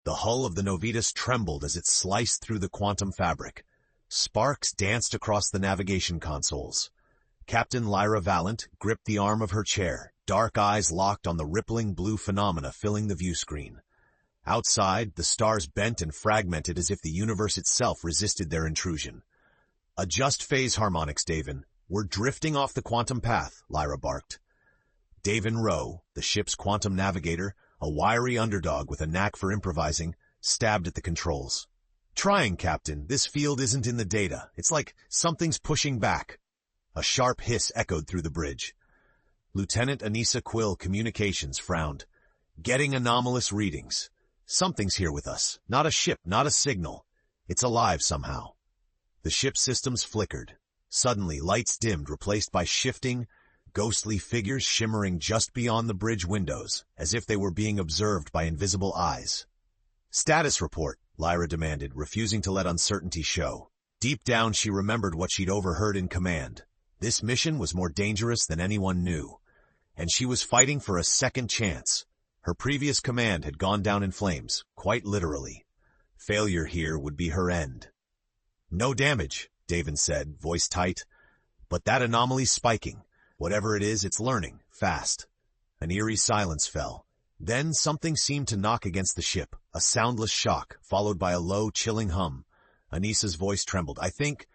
The hull of the Novitas trembled as it sliced through the quantum fabric. Sparks danced across the navigation consoles. Captain Lyra Valent gripped the arm of her chair, dark eyes locked on the rippling blue phenomena filling the view screen. Outside, the stars bent and fragmented as if the universe itself resisted their intrusion. "Adjust phase harmonics, Davin. We're drifting off the quantum path," Lyra barked. Davin Rowe, the ship's quantum navigator, a wiry underdog with a knack for improvising, stabbed at the controls. "Trying, Captain. This field isn't in the data. It's like something's pushing back." A sharp hiss echoed through the bridge. Lieutenant Anissa Quill, Communications, frowned. "Getting anomalous readings. Something's here with us. Not a ship, not a signal. It's alive somehow." The ship's systems flickered. Suddenly, lights dimmed, replaced by shifting, ghostly figures shimmering just beyond the bridge windows, as if they were being observed by invisible eyes. "Status report," Lyra demanded, refusing to let uncertainty show. Deep down, she remembered what she'd overheard in command. This mission was more dangerous than anyone knew, and she was fighting for a second chance. Her previous command had gone down in flames, quite literally. Failure here would be her end. "No damage," Davin said, voice tight. "But that anomaly's spiking. Whatever it is, it's learning, fast." An eerie silence fell. Then something seemed to knock against the ship, a soundless shock, followed by a low, chilling hum. Anissa's voice trembled. I think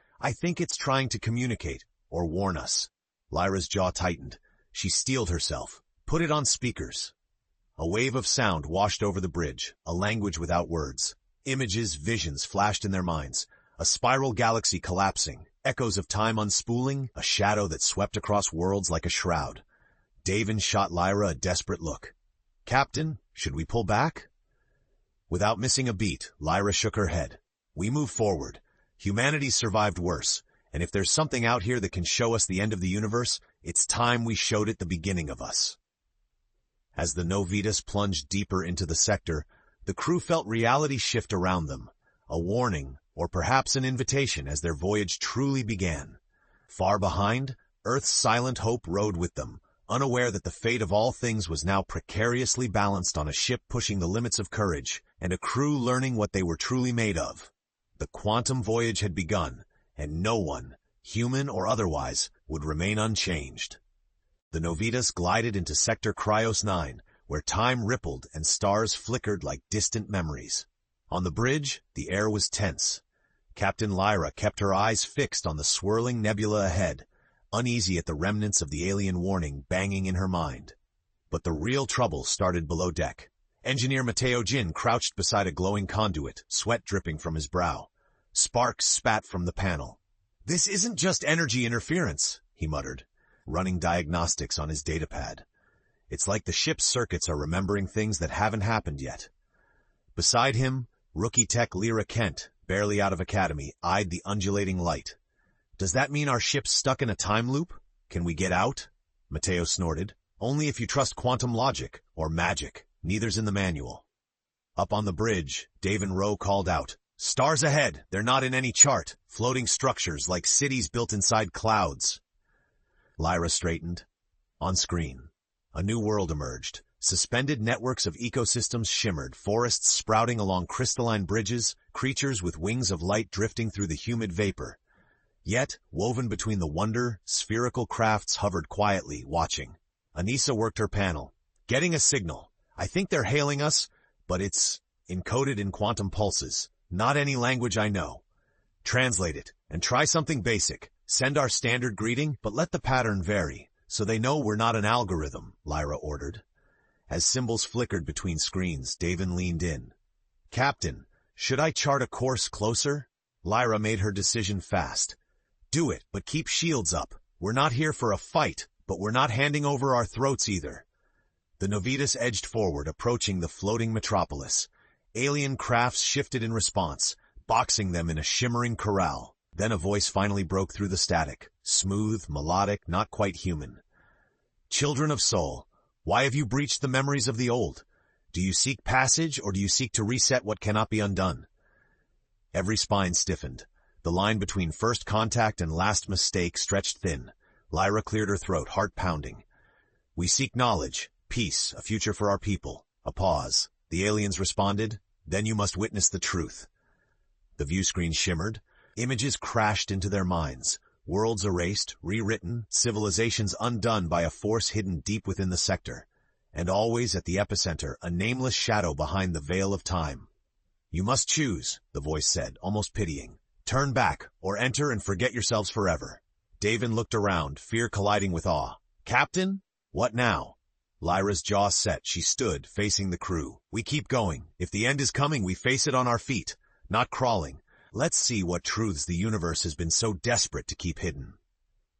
it's trying to communicate, or warn us." Lyra's jaw tightened. She steeled herself. "Put it on speakers." A wave of sound washed over the bridge, a language without words. Images, visions flashed in their minds. A spiral galaxy collapsing, echoes of time unspooling, a shadow that swept across worlds like a shroud. Davin shot Lyra a desperate look. "Captain, should we pull back?" Without missing a beat, Lyra shook her head. "We move forward. Humanity's survived worse, and if there's something out here that can show us the end of the universe, it's time we showed it the beginning of us." As the Novitas plunged deeper into the sector, the crew felt reality shift around them, a warning, or perhaps an invitation as their voyage truly began. Far behind, Earth's silent hope rode with them, unaware that the fate of all things was now precariously balanced on a ship pushing the limits of courage, and a crew learning what they were truly made of. The quantum voyage had begun, and no one, human or otherwise, would remain unchanged. The Novitas glided into Sector Cryos 9, where time rippled and stars flickered like distant memories. On the bridge, the air was tense. Captain Lyra kept her eyes fixed on the swirling nebula ahead, uneasy at the remnants of the alien warning banging in her mind. But the real trouble started below deck. Engineer Mateo Jin crouched beside a glowing conduit, sweat dripping from his brow. Sparks spat from the panel. "This isn't just energy interference," he muttered, running diagnostics on his datapad. "It's like the ship's circuits are remembering things that haven't happened yet." Beside him, rookie tech Lyra Kent, barely out of academy, eyed the undulating light. "Does that mean our ship's stuck in a time loop? Can we get out?" Mateo snorted. "Only if you trust quantum logic, or magic. Neither's in the manual." Up on the bridge, Davin Rowe called out, "Stars ahead! They're not in any chart. Floating structures like cities built inside clouds." Lyra straightened. On screen, a new world emerged. Suspended networks of ecosystems shimmered, forests sprouting along crystalline bridges, creatures with wings of light drifting through the humid vapor. Yet, woven between the wonder, spherical crafts hovered quietly, watching. Anissa worked her panel. "Getting a signal. I think they're hailing us, but it's encoded in quantum pulses. Not any language I know. Translate it, and try something basic. Send our standard greeting, but let the pattern vary, so they know we're not an algorithm," Lyra ordered. As symbols flickered between screens, Davin leaned in. "Captain, should I chart a course closer?" Lyra made her decision fast. "Do it, but keep shields up. We're not here for a fight, but we're not handing over our throats either." The Novitas edged forward, approaching the floating metropolis. Alien crafts shifted in response, boxing them in a shimmering corral. Then a voice finally broke through the static, smooth, melodic, not quite human. "Children of Soul, why have you breached the memories of the old? Do you seek passage, or do you seek to reset what cannot be undone?" Every spine stiffened. The line between first contact and last mistake stretched thin. Lyra cleared her throat, heart pounding. "We seek knowledge, peace, a future for our people." A pause. The aliens responded, Then you must witness the truth. The view screen shimmered. Images crashed into their minds. Worlds erased, rewritten, civilizations undone by a force hidden deep within the sector. And always at the epicenter, a nameless shadow behind the veil of time. You must choose, the voice said, almost pitying. Turn back, or enter and forget yourselves forever. Davin looked around, fear colliding with awe. Captain? What now? Lyra's jaw set. She stood, facing the crew. We keep going. If the end is coming, we face it on our feet, not crawling. Let's see what truths the universe has been so desperate to keep hidden.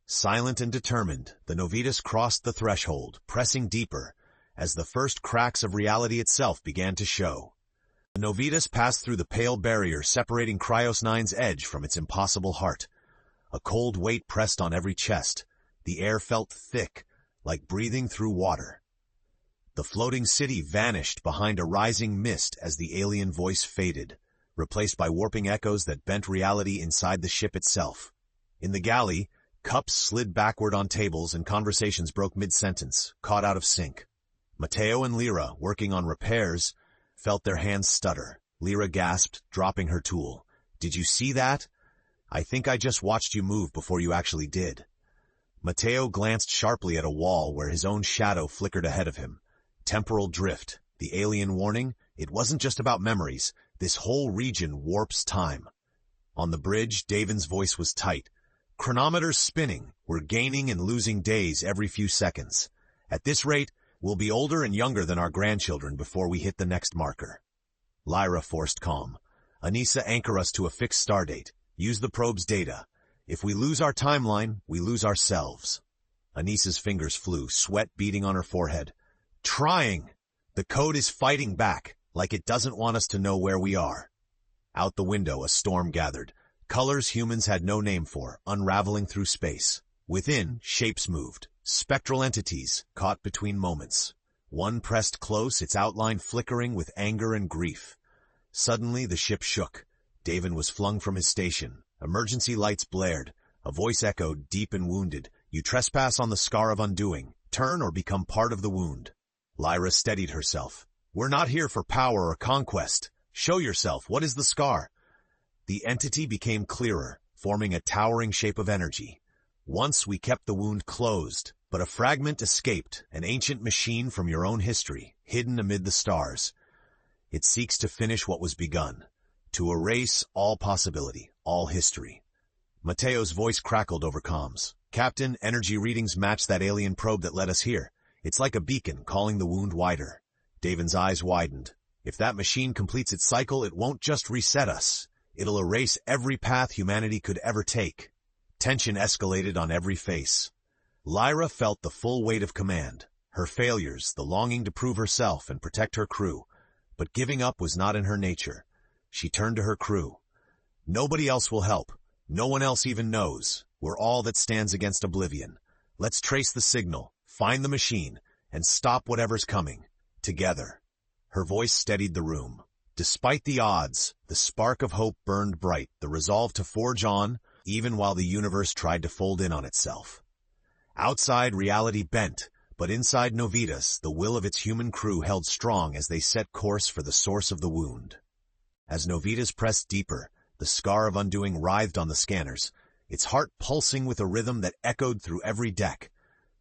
Silent and determined, the Novitas crossed the threshold, pressing deeper, as the first cracks of reality itself began to show. The Novitas passed through the pale barrier separating Cryos 9's edge from its impossible heart. A cold weight pressed on every chest. The air felt thick, like breathing through water. The floating city vanished behind a rising mist as the alien voice faded, replaced by warping echoes that bent reality inside the ship itself. In the galley, cups slid backward on tables and conversations broke mid-sentence, caught out of sync. Mateo and Lyra, working on repairs, felt their hands stutter. Lyra gasped, dropping her tool. Did you see that? I think I just watched you move before you actually did. Mateo glanced sharply at a wall where his own shadow flickered ahead of him. Temporal drift, the alien warning, it wasn't just about memories. This whole region warps time. On the bridge, Davin's voice was tight. Chronometers spinning. We're gaining and losing days every few seconds. At this rate, we'll be older and younger than our grandchildren before we hit the next marker. Lyra forced calm. Anissa, anchor us to a fixed stardate. Use the probe's data. If we lose our timeline, we lose ourselves. Anissa's fingers flew, sweat beading on her forehead. Trying! The code is fighting back, like it doesn't want us to know where we are. Out the window, a storm gathered. Colors humans had no name for, unraveling through space. Within, shapes moved. Spectral entities, caught between moments. One pressed close, its outline flickering with anger and grief. Suddenly, the ship shook. Davin was flung from his station. Emergency lights blared. A voice echoed, deep and wounded. You trespass on the scar of undoing. Turn or become part of the wound. Lyra steadied herself. We're not here for power or conquest. Show yourself. What is the scar? The entity became clearer, forming a towering shape of energy. Once we kept the wound closed, but a fragment escaped, an ancient machine from your own history, hidden amid the stars. It seeks to finish what was begun, to erase all possibility, all history. Mateo's voice crackled over comms. Captain, energy readings match that alien probe that led us here. It's like a beacon calling the wound wider. Davin's eyes widened. If that machine completes its cycle, it won't just reset us. It'll erase every path humanity could ever take. Tension escalated on every face. Lyra felt the full weight of command. Her failures, the longing to prove herself and protect her crew. But giving up was not in her nature. She turned to her crew. Nobody else will help. No one else even knows. We're all that stands against oblivion. Let's trace the signal, find the machine, and stop whatever's coming. Together. Her voice steadied the room. Despite the odds, the spark of hope burned bright, the resolve to forge on, even while the universe tried to fold in on itself. Outside, reality bent, but inside Novitas, the will of its human crew held strong as they set course for the source of the wound. As Novitas pressed deeper, the scar of undoing writhed on the scanners, its heart pulsing with a rhythm that echoed through every deck.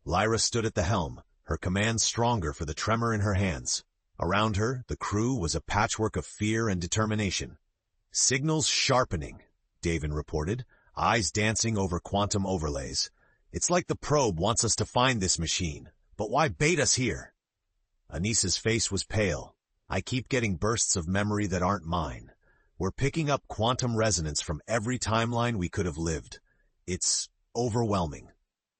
Lyra stood at the helm, her command stronger for the tremor in her hands. Around her, the crew was a patchwork of fear and determination. Signals sharpening, Davin reported, eyes dancing over quantum overlays. It's like the probe wants us to find this machine, but why bait us here? Anissa's face was pale. I keep getting bursts of memory that aren't mine. We're picking up quantum resonance from every timeline we could have lived. It's overwhelming.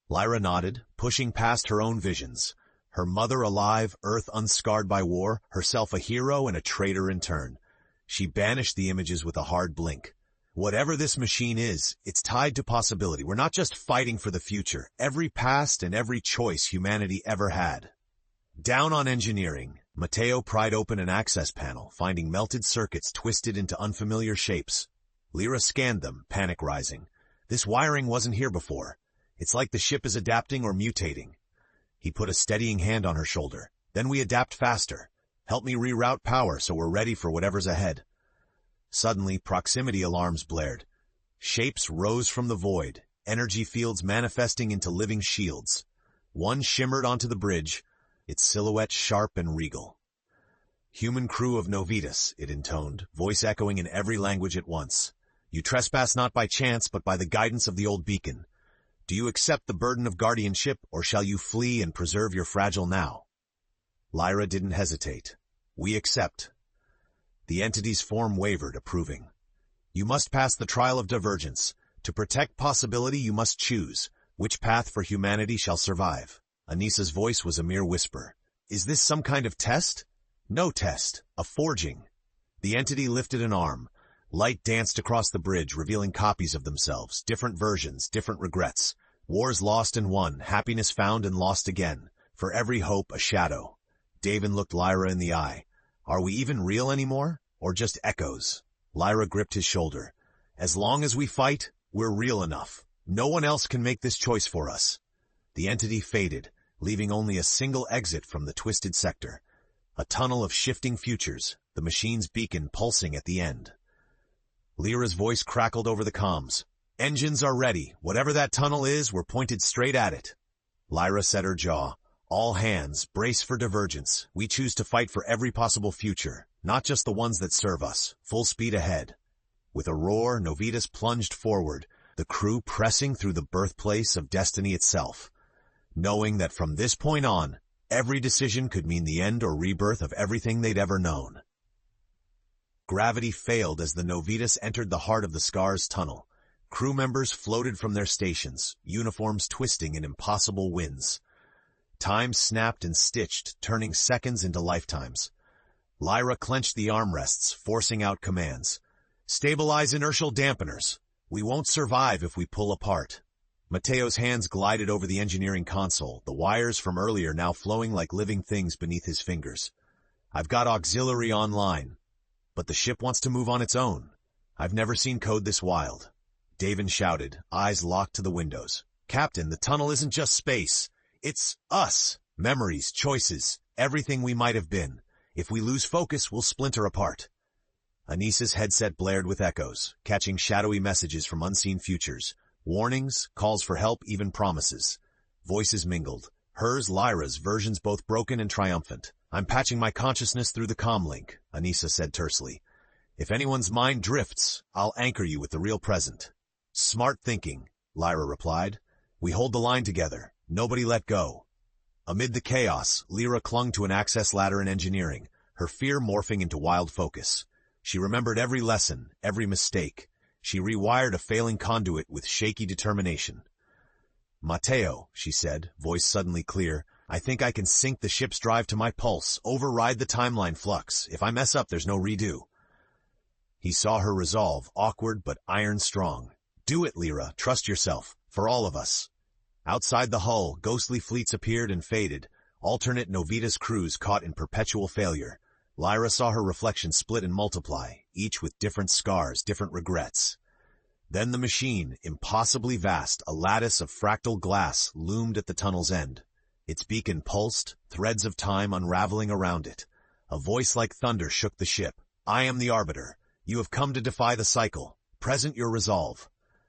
Lyra nodded, pushing past her own visions. Her mother alive, Earth unscarred by war, herself a hero and a traitor in turn. She banished the images with a hard blink. Whatever this machine is, it's tied to possibility. We're not just fighting for the future, every past and every choice humanity ever had. Down on engineering, Mateo pried open an access panel, finding melted circuits twisted into unfamiliar shapes. Lyra scanned them, panic rising. This wiring wasn't here before. It's like the ship is adapting or mutating. He put a steadying hand on her shoulder. Then we adapt faster. Help me reroute power so we're ready for whatever's ahead. Suddenly, proximity alarms blared. Shapes rose from the void, energy fields manifesting into living shields. One shimmered onto the bridge, its silhouette sharp and regal. "Human crew of Novitas," it intoned, voice echoing in every language at once. "You trespass not by chance, but by the guidance of the old beacon. Do you accept the burden of guardianship, or shall you flee and preserve your fragile now?" Lyra didn't hesitate. "We accept." The entity's form wavered, approving. "You must pass the trial of divergence. To protect possibility, you must choose. Which path for humanity shall survive?" Anissa's voice was a mere whisper. "Is this some kind of test?" "No test. A forging." The entity lifted an arm. Light danced across the bridge, revealing copies of themselves, different versions, different regrets. Wars lost and won, happiness found and lost again. For every hope, a shadow. Davin looked Lyra in the eye. "Are we even real anymore? Or just echoes?" Lyra gripped his shoulder. "As long as we fight, we're real enough. No one else can make this choice for us." The entity faded, leaving only a single exit from the twisted sector. A tunnel of shifting futures, the machine's beacon pulsing at the end. Lyra's voice crackled over the comms. "Engines are ready. Whatever that tunnel is, we're pointed straight at it." Lyra set her jaw. "All hands, brace for divergence. We choose to fight for every possible future, not just the ones that serve us. Full speed ahead." With a roar, Novitas plunged forward, the crew pressing through the birthplace of destiny itself, knowing that from this point on, every decision could mean the end or rebirth of everything they'd ever known. Gravity failed as the Novitas entered the heart of the Scar's tunnel. Crew members floated from their stations, uniforms twisting in impossible winds. Time snapped and stitched, turning seconds into lifetimes. Lyra clenched the armrests, forcing out commands. "Stabilize inertial dampeners. We won't survive if we pull apart." Mateo's hands glided over the engineering console, the wires from earlier now flowing like living things beneath his fingers. "I've got auxiliary online. But the ship wants to move on its own. I've never seen code this wild." Davin shouted, eyes locked to the windows. "Captain, the tunnel isn't just space. It's us. Memories, choices, everything we might have been. If we lose focus, we'll splinter apart." Anissa's headset blared with echoes, catching shadowy messages from unseen futures. Warnings, calls for help, even promises. Voices mingled. Hers, Lyra's, versions both broken and triumphant. "I'm patching my consciousness through the comm link," Anissa said tersely. "If anyone's mind drifts, I'll anchor you with the real present." "Smart thinking," Lyra replied. "We hold the line together. Nobody let go." Amid the chaos, Lyra clung to an access ladder in engineering, her fear morphing into wild focus. She remembered every lesson, every mistake. She rewired a failing conduit with shaky determination. "Mateo," she said, voice suddenly clear, "I think I can sync the ship's drive to my pulse, override the timeline flux. If I mess up, there's no redo." He saw her resolve, awkward but iron strong. "Do it, Lyra. Trust yourself. For all of us." Outside the hull, ghostly fleets appeared and faded, alternate Novitas crews caught in perpetual failure. Lyra saw her reflection split and multiply, each with different scars, different regrets. Then the machine, impossibly vast, a lattice of fractal glass, loomed at the tunnel's end. Its beacon pulsed, threads of time unraveling around it. A voice like thunder shook the ship. "I am the Arbiter. You have come to defy the cycle. Present your resolve."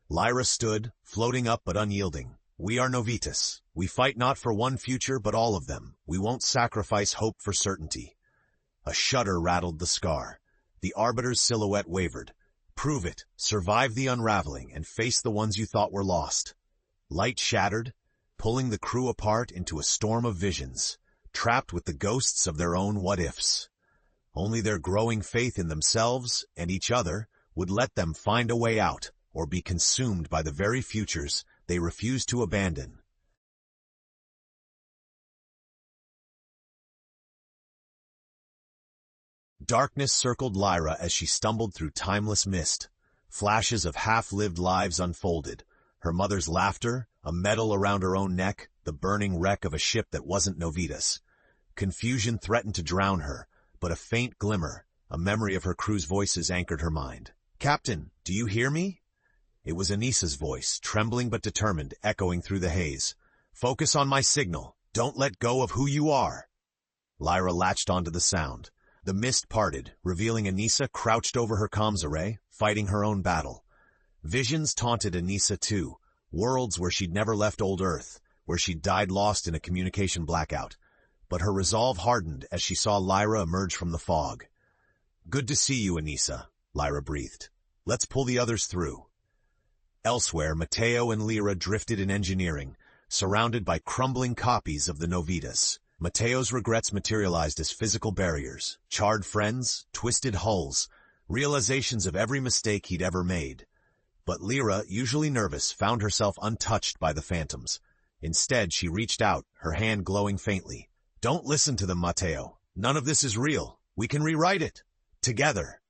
Lyra stood, floating up but unyielding. "We are Novitas. We fight not for one future, but all of them. We won't sacrifice hope for certainty." A shudder rattled the Scar. The Arbiter's silhouette wavered. "Prove it. Survive the unraveling, and face the ones you thought were lost." Light shattered, pulling the crew apart into a storm of visions, trapped with the ghosts of their own what-ifs. Only their growing faith in themselves and each other would let them find a way out, or be consumed by the very futures they refused to abandon. Darkness circled Lyra as she stumbled through timeless mist. Flashes of half-lived lives unfolded. Her mother's laughter, a medal around her own neck, the burning wreck of a ship that wasn't Novitas. Confusion threatened to drown her, but a faint glimmer, a memory of her crew's voices anchored her mind. "Captain, do you hear me?" It was Anissa's voice, trembling but determined, echoing through the haze. "Focus on my signal. Don't let go of who you are." Lyra latched onto the sound. The mist parted, revealing Anissa crouched over her comms array, fighting her own battle. Visions taunted Anissa too, worlds where she'd never left old Earth, where she'd died lost in a communication blackout. But her resolve hardened as she saw Lyra emerge from the fog. "Good to see you, Anissa," Lyra breathed. "Let's pull the others through." Elsewhere, Matteo and Lyra drifted in engineering, surrounded by crumbling copies of the Novitas. Matteo's regrets materialized as physical barriers, charred friends, twisted hulls, realizations of every mistake he'd ever made. But Lyra, usually nervous, found herself untouched by the phantoms. Instead, she reached out, her hand glowing faintly. "Don't listen to them, Matteo. None of this is real. We can rewrite it. Together."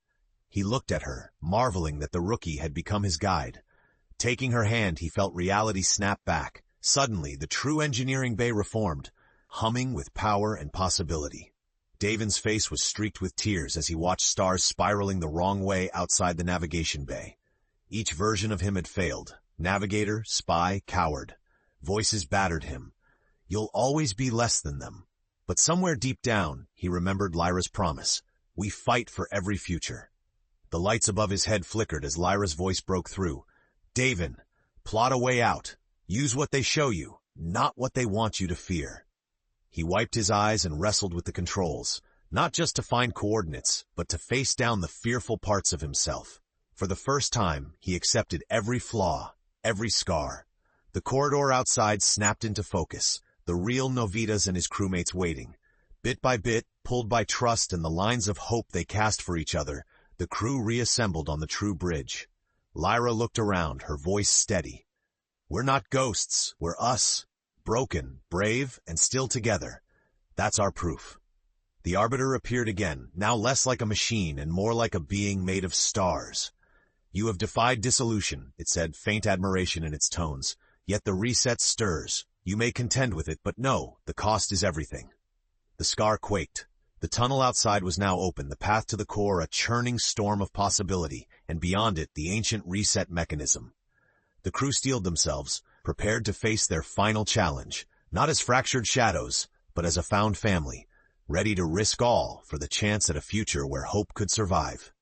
He looked at her, marveling that the rookie had become his guide. Taking her hand, he felt reality snap back. Suddenly, the true engineering bay reformed, humming with power and possibility. Davin's face was streaked with tears as he watched stars spiraling the wrong way outside the navigation bay. Each version of him had failed. Navigator, spy, coward. Voices battered him. "You'll always be less than them." But somewhere deep down, he remembered Lyra's promise. "We fight for every future." The lights above his head flickered as Lyra's voice broke through. "Davin, plot a way out. Use what they show you, not what they want you to fear." He wiped his eyes and wrestled with the controls, not just to find coordinates, but to face down the fearful parts of himself. For the first time, he accepted every flaw, every scar. The corridor outside snapped into focus, the real Novitas and his crewmates waiting. Bit by bit, pulled by trust and the lines of hope they cast for each other, the crew reassembled on the true bridge. Lyra looked around, her voice steady. "We're not ghosts, we're us. Broken, brave, and still together. That's our proof." The Arbiter appeared again, now less like a machine and more like a being made of stars. "You have defied dissolution," it said, faint admiration in its tones. "Yet the reset stirs. You may contend with it, but no, the cost is everything." The scar quaked. The tunnel outside was now open, the path to the core a churning storm of possibility, and beyond it the ancient reset mechanism. The crew steeled themselves, prepared to face their final challenge, not as fractured shadows, but as a found family, ready to risk all for the chance at a future where hope could survive.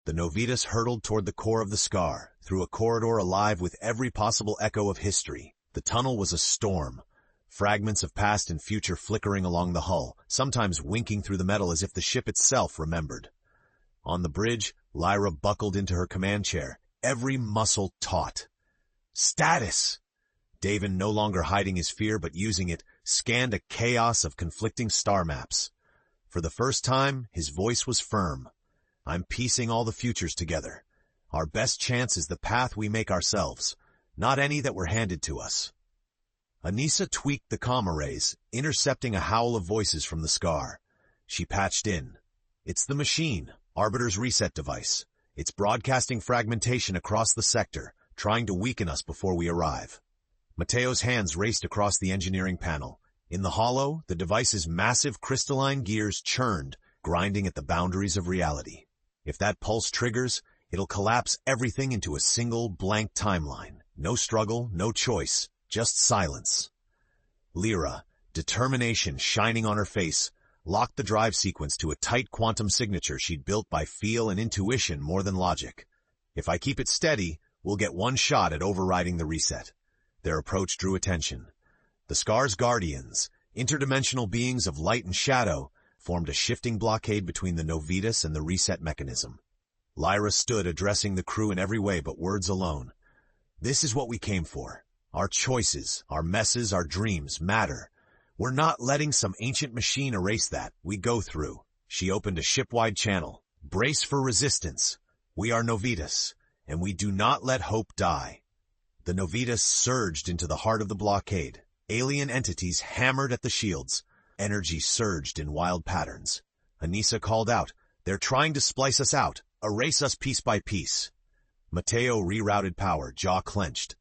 The Novitas hurtled toward the core of the scar, through a corridor alive with every possible echo of history. The tunnel was a storm, fragments of past and future flickering along the hull, sometimes winking through the metal as if the ship itself remembered. On the bridge, Lyra buckled into her command chair, every muscle taut. "Status!" Davin, no longer hiding his fear but using it, scanned a chaos of conflicting star maps. For the first time, his voice was firm. "I'm piecing all the futures together. Our best chance is the path we make ourselves, not any that were handed to us." Anissa tweaked the comm arrays, intercepting a howl of voices from the scar. She patched in. "It's the machine, Arbiter's reset device. It's broadcasting fragmentation across the sector, trying to weaken us before we arrive." Matteo's hands raced across the engineering panel. In the hollow, the device's massive crystalline gears churned, grinding at the boundaries of reality. If that pulse triggers, it'll collapse everything into a single blank timeline. No struggle, no choice, just silence. Lyra, determination shining on her face, locked the drive sequence to a tight quantum signature she'd built by feel and intuition more than logic. "If I keep it steady, we'll get one shot at overriding the reset." Their approach drew attention. The Scar's guardians, interdimensional beings of light and shadow, formed a shifting blockade between the Novitas and the reset mechanism. Lyra stood addressing the crew in every way but words alone. "This is what we came for. Our choices, our messes, our dreams matter. We're not letting some ancient machine erase that. We go through." She opened a ship-wide channel. "Brace for resistance. We are Novitas, and we do not let hope die." The Novitas surged into the heart of the blockade. Alien entities hammered at the shields. Energy surged in wild patterns. Anissa called out, "They're trying to splice us out, erase us piece by piece." Matteo rerouted power, jaw clenched.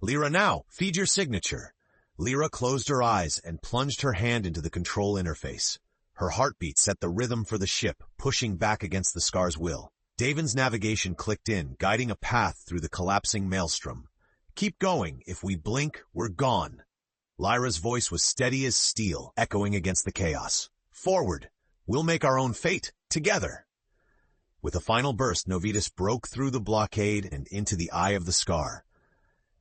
"Lyra now, feed your signature." Lyra closed her eyes and plunged her hand into the control interface. Her heartbeat set the rhythm for the ship, pushing back against the Scar's will. Davin's navigation clicked in, guiding a path through the collapsing maelstrom. "Keep going. If we blink, we're gone." Lyra's voice was steady as steel, echoing against the chaos. "Forward! We'll make our own fate, together!" With a final burst, Novitas broke through the blockade and into the eye of the scar.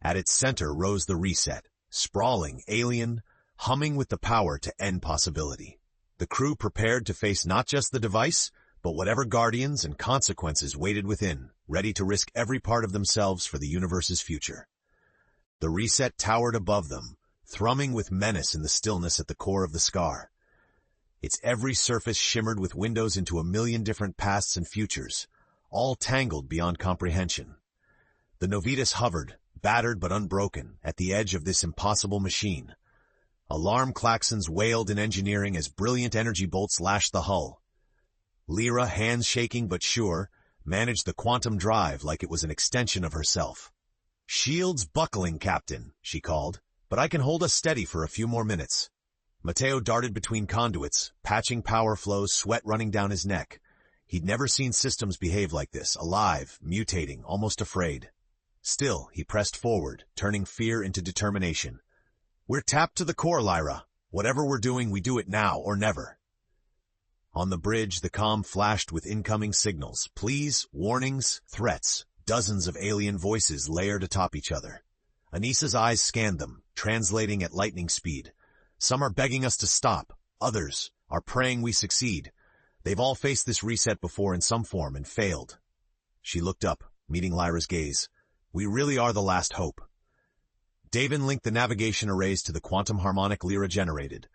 At its center rose the reset, sprawling, alien, humming with the power to end possibility. The crew prepared to face not just the device, but whatever guardians and consequences waited within, ready to risk every part of themselves for the universe's future. The reset towered above them, thrumming with menace in the stillness at the core of the scar. Its every surface shimmered with windows into a million different pasts and futures, all tangled beyond comprehension. The Novitas hovered, battered but unbroken, at the edge of this impossible machine. Alarm klaxons wailed in engineering as brilliant energy bolts lashed the hull. Lyra, hands shaking but sure, managed the quantum drive like it was an extension of herself. "Shields buckling, Captain," she called, "but I can hold us steady for a few more minutes." Matteo darted between conduits, patching power flows, sweat running down his neck. He'd never seen systems behave like this, alive, mutating, almost afraid. Still, he pressed forward, turning fear into determination. "We're tapped to the core, Lyra. Whatever we're doing, we do it now or never." On the bridge, the comm flashed with incoming signals, pleas, warnings, threats, dozens of alien voices layered atop each other. Anissa's eyes scanned them, translating at lightning speed. Some are begging us to stop, others are praying we succeed. They've all faced this reset before in some form and failed. She looked up, meeting Lyra's gaze. "We really are the last hope." Davin linked the navigation arrays to the quantum harmonic Lyra generated.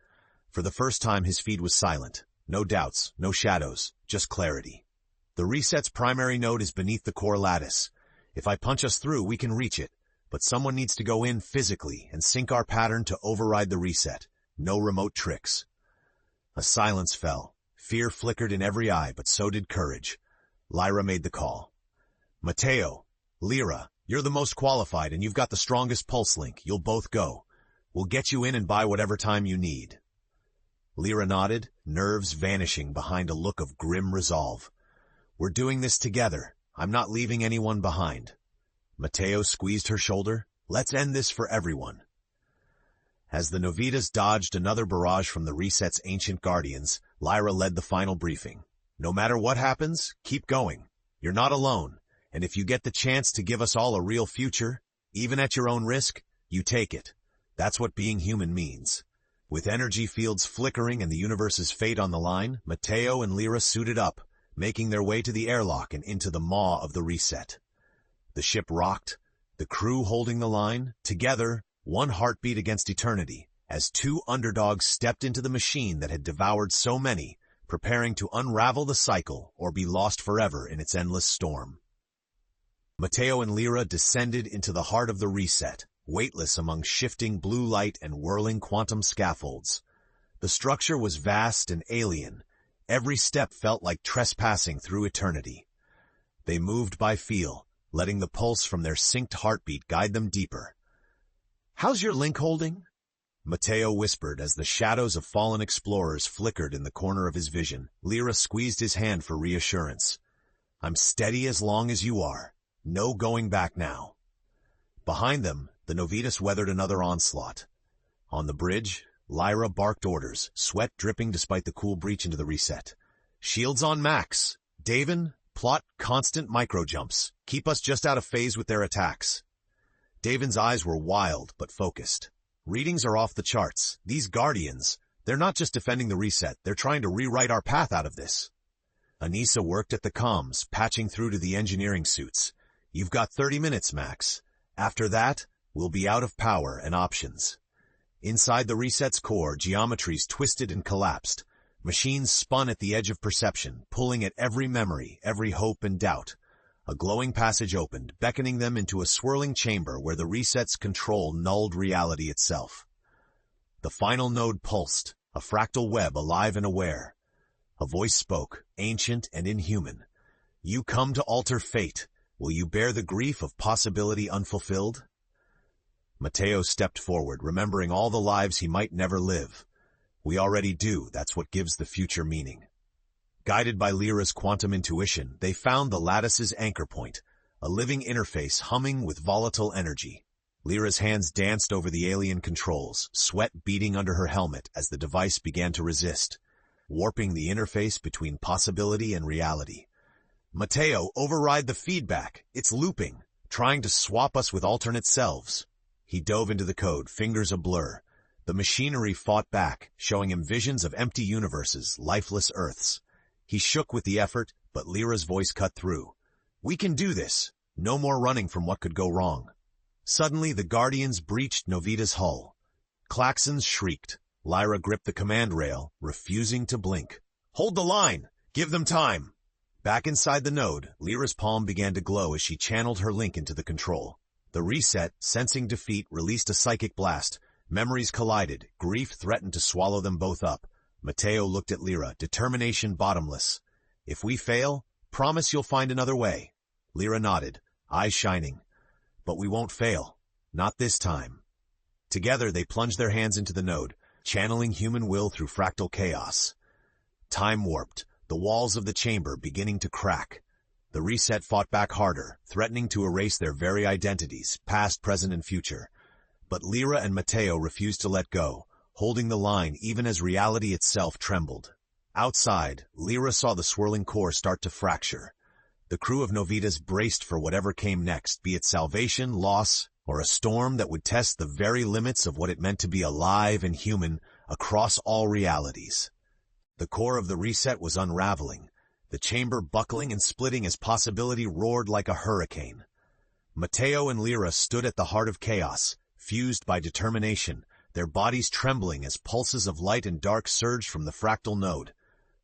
For the first time, his feed was silent. No doubts, no shadows, just clarity. "The reset's primary node is beneath the core lattice. If I punch us through, we can reach it. But someone needs to go in physically and sync our pattern to override the reset. No remote tricks." A silence fell. Fear flickered in every eye, but so did courage. Lyra made the call. "Matteo, Lyra, you're the most qualified and you've got the strongest pulse link. You'll both go. We'll get you in and buy whatever time you need." Lyra nodded, nerves vanishing behind a look of grim resolve. "We're doing this together. I'm not leaving anyone behind." Matteo squeezed her shoulder. "Let's end this for everyone." As the Novitas dodged another barrage from the reset's ancient guardians, Lyra led the final briefing. "No matter what happens, keep going. You're not alone, and if you get the chance to give us all a real future, even at your own risk, you take it. That's what being human means." With energy fields flickering and the universe's fate on the line, Matteo and Lyra suited up, making their way to the airlock and into the maw of the reset. The ship rocked, the crew holding the line, together, one heartbeat against eternity, as two underdogs stepped into the machine that had devoured so many, preparing to unravel the cycle or be lost forever in its endless storm. Matteo and Lyra descended into the heart of the reset, weightless among shifting blue light and whirling quantum scaffolds. The structure was vast and alien. Every step felt like trespassing through eternity. They moved by feel, letting the pulse from their synced heartbeat guide them deeper. "How's your link holding?" Matteo whispered as the shadows of fallen explorers flickered in the corner of his vision. Lyra squeezed his hand for reassurance. "I'm steady as long as you are. No going back now." Behind them, the Novitas weathered another onslaught. On the bridge, Lyra barked orders, sweat dripping despite the cool breach into the reset. "Shields on max. Davin, plot constant micro-jumps. Keep us just out of phase with their attacks." Davin's eyes were wild but focused. "Readings are off the charts. These guardians, they're not just defending the reset, they're trying to rewrite our path out of this." Anissa worked at the comms, patching through to the engineering suits. "You've got 30 minutes, Max. After that, we'll be out of power and options." Inside the reset's core, geometries twisted and collapsed. Machines spun at the edge of perception, pulling at every memory, every hope and doubt. A glowing passage opened, beckoning them into a swirling chamber where the reset's control nulled reality itself. The final node pulsed, a fractal web alive and aware. A voice spoke, ancient and inhuman. "You come to alter fate. Will you bear the grief of possibility unfulfilled?" Matteo stepped forward, remembering all the lives he might never live. "We already do, that's what gives the future meaning." Guided by Lyra's quantum intuition, they found the lattice's anchor point, a living interface humming with volatile energy. Lyra's hands danced over the alien controls, sweat beating under her helmet as the device began to resist, warping the interface between possibility and reality. Mateo, override the feedback. It's looping, trying to swap us with alternate selves. He dove into the code, fingers a blur. The machinery fought back, showing him visions of empty universes, lifeless Earths. He shook with the effort, but Lyra's voice cut through. We can do this. No more running from what could go wrong. Suddenly, the Guardians breached Novitas' hull. Klaxons shrieked. Lyra gripped the command rail, refusing to blink. Hold the line! Give them time! Back inside the node, Lyra's palm began to glow as she channeled her link into the control. The reset, sensing defeat, released a psychic blast. Memories collided. Grief threatened to swallow them both up. Mateo looked at Lyra, determination bottomless. If we fail, promise you'll find another way. Lyra nodded, eyes shining. But we won't fail. Not this time. Together, they plunged their hands into the node, channeling human will through fractal chaos. Time warped, the walls of the chamber beginning to crack. The reset fought back harder, threatening to erase their very identities, past, present, and future. But Lyra and Mateo refused to let go, holding the line even as reality itself trembled. Outside, Lyra saw the swirling core start to fracture. The crew of Novitas braced for whatever came next, be it salvation, loss, or a storm that would test the very limits of what it meant to be alive and human across all realities. The core of the reset was unraveling, the chamber buckling and splitting as possibility roared like a hurricane. Mateo and Lyra stood at the heart of chaos, fused by determination, their bodies trembling as pulses of light and dark surged from the fractal node.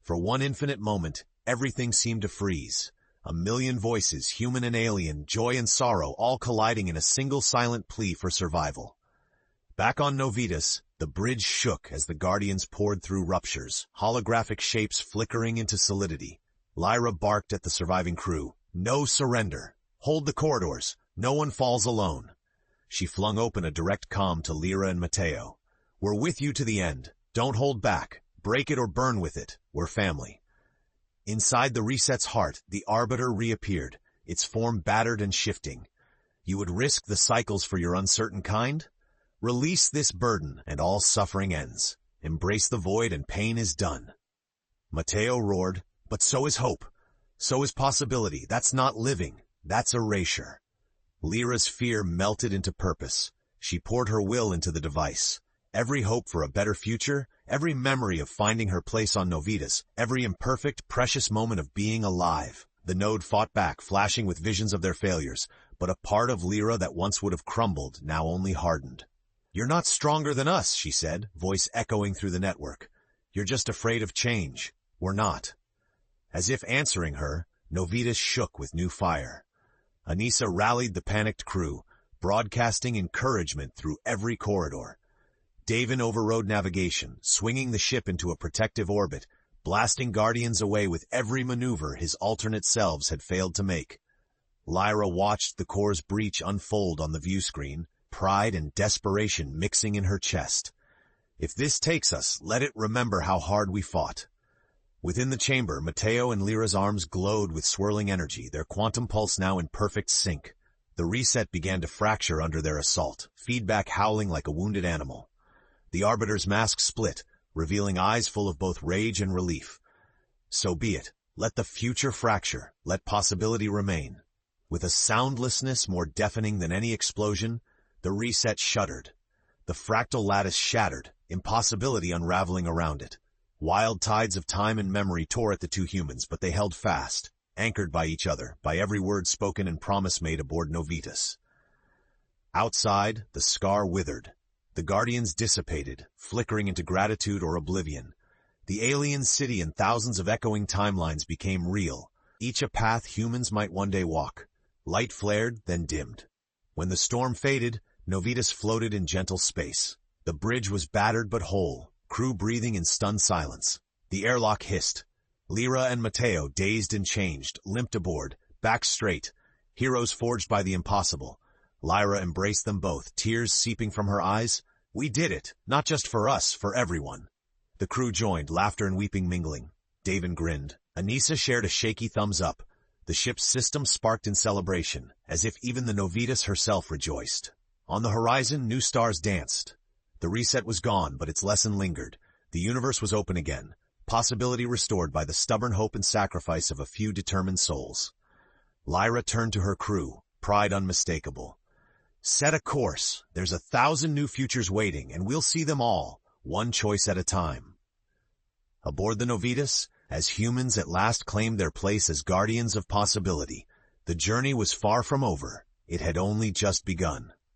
For one infinite moment, everything seemed to freeze. A million voices, human and alien, joy and sorrow, all colliding in a single silent plea for survival. Back on Novitas, the bridge shook as the Guardians poured through ruptures, holographic shapes flickering into solidity. Lyra barked at the surviving crew, "No surrender. Hold the corridors. No one falls alone." She flung open a direct comm to Lyra and Mateo. "We're with you to the end. Don't hold back. Break it or burn with it. We're family." Inside the reset's heart, the Arbiter reappeared, its form battered and shifting. You would risk the cycles for your uncertain kind? Release this burden, and all suffering ends. Embrace the void, and pain is done. Mateo roared, "But so is hope. So is possibility. That's not living. That's erasure." Lyra's fear melted into purpose. She poured her will into the device. Every hope for a better future, every memory of finding her place on Novitas, every imperfect, precious moment of being alive. The node fought back, flashing with visions of their failures, but a part of Lyra that once would have crumbled now only hardened. "You're not stronger than us," she said, voice echoing through the network. "You're just afraid of change. We're not." As if answering her, Novitas shook with new fire. Anissa rallied the panicked crew, broadcasting encouragement through every corridor. Davin overrode navigation, swinging the ship into a protective orbit, blasting Guardians away with every maneuver his alternate selves had failed to make. Lyra watched the core's breach unfold on the view screen, pride and desperation mixing in her chest. If this takes us, let it remember how hard we fought. Within the chamber, Mateo and Lyra's arms glowed with swirling energy, their quantum pulse now in perfect sync. The reset began to fracture under their assault, feedback howling like a wounded animal. The Arbiter's mask split, revealing eyes full of both rage and relief. So be it. Let the future fracture. Let possibility remain. With a soundlessness more deafening than any explosion, the reset shuddered. The fractal lattice shattered, impossibility unraveling around it. Wild tides of time and memory tore at the two humans, but they held fast, anchored by each other, by every word spoken and promise made aboard Novitas. Outside, the scar withered. The Guardians dissipated, flickering into gratitude or oblivion. The alien city and thousands of echoing timelines became real, each a path humans might one day walk. Light flared, then dimmed. When the storm faded, Novitas floated in gentle space. The bridge was battered but whole, crew breathing in stunned silence. The airlock hissed. Lyra and Mateo, dazed and changed, limped aboard, back straight, heroes forged by the impossible. Lyra embraced them both, tears seeping from her eyes. "We did it, not just for us, for everyone." The crew joined, laughter and weeping mingling. Davin grinned. Anissa shared a shaky thumbs up. The ship's system sparked in celebration, as if even the Novitas herself rejoiced. On the horizon, new stars danced. The reset was gone, but its lesson lingered. The universe was open again, possibility restored by the stubborn hope and sacrifice of a few determined souls. Lyra turned to her crew, pride unmistakable. Set a course. There's 1,000 new futures waiting, and we'll see them all, one choice at a time. Aboard the Novitas, as humans at last claimed their place as guardians of possibility, the journey was far from over. It had only just begun.